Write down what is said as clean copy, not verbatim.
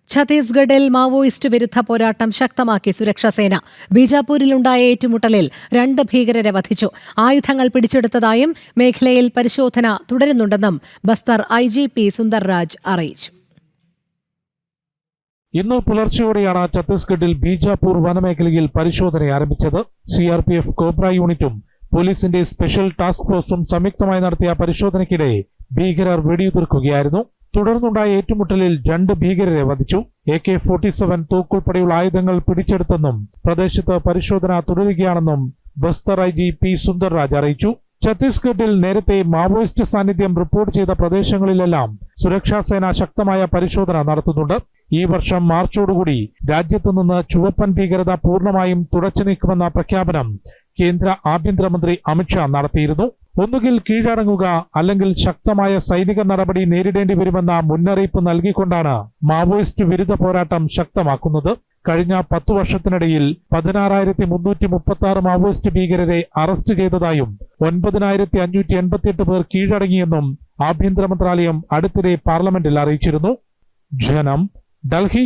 ഛത്തീസ്ഗഡിൽ മാവോയിസ്റ്റ് വിരുദ്ധ പോരാട്ടം ശക്തമാക്കി സുരക്ഷാസേന. ബീജാപൂരിലുണ്ടായ ഏറ്റുമുട്ടലിൽ 2 ഭീകരരെ വധിച്ചു. ആയുധങ്ങൾ പിടിച്ചെടുത്തതായും മേഖലയിൽ പരിശോധന തുടരുന്നുണ്ടെന്നും ബസ്തർ IGP സുന്ദർരാജ് അറിയിച്ചു. ഇന്ന് പുലർച്ചെയോടെയാണ് ഛത്തീസ്ഗഡിൽ ബീജാപൂർ വനമേഖലയിൽ പരിശോധന ആരംഭിച്ചത്. CRPF കോബ്ര യൂണിറ്റും പോലീസിന്റെ സ്പെഷ്യൽ ടാസ്ക് ഫോഴ്സും സംയുക്തമായി നടത്തിയ പരിശോധനയ്ക്കിടെ ഭീകരർ വെടിയുതിർക്കുകയായിരുന്നു. തുടർന്നുണ്ടായ ഏറ്റുമുട്ടലിൽ 2 ഭീകരരെ വധിച്ചു. AK-47 തോക്കുൾപ്പെടെയുള്ള ആയുധങ്ങൾ പിടിച്ചെടുത്തെന്നും പ്രദേശത്ത് പരിശോധന തുടരുകയാണെന്നും ബസ്തർ IGP സുന്ദർരാജ് അറിയിച്ചു. ഛത്തീസ്ഗഡിൽ നേരത്തെ മാവോയിസ്റ്റ് സാന്നിധ്യം റിപ്പോർട്ട് ചെയ്ത പ്രദേശങ്ങളിലെല്ലാം സുരക്ഷാസേന ശക്തമായ പരിശോധന നടത്തുന്നുണ്ട്. ഈ വർഷം മാർച്ചോടുകൂടി രാജ്യത്തു നിന്ന് ചുവപ്പൻ ഭീകരത പൂർണ്ണമായും തുടച്ചു നീക്കുമെന്ന പ്രഖ്യാപനം കേന്ദ്ര ആഭ്യന്തരമന്ത്രി അമിത്ഷാ നടത്തിയിരുന്നു. ഒന്നുകിൽ കീഴടങ്ങുക, അല്ലെങ്കിൽ ശക്തമായ സൈനിക നടപടി നേരിടേണ്ടി വരുമെന്ന മുന്നറിയിപ്പ് നൽകിക്കൊണ്ടാണ് മാവോയിസ്റ്റ് വിരുദ്ധ പോരാട്ടം ശക്തമാക്കുന്നത്. കഴിഞ്ഞ 10 വർഷത്തിനിടയിൽ 16,336 മാവോയിസ്റ്റ് ഭീകരരെ അറസ്റ്റ് ചെയ്തതായും 9,588 പേർ കീഴടങ്ങിയെന്നും ആഭ്യന്തര മന്ത്രാലയം അടുത്തിടെ പാർലമെന്റിൽ അറിയിച്ചിരുന്നു. ജനം, ഡൽഹി.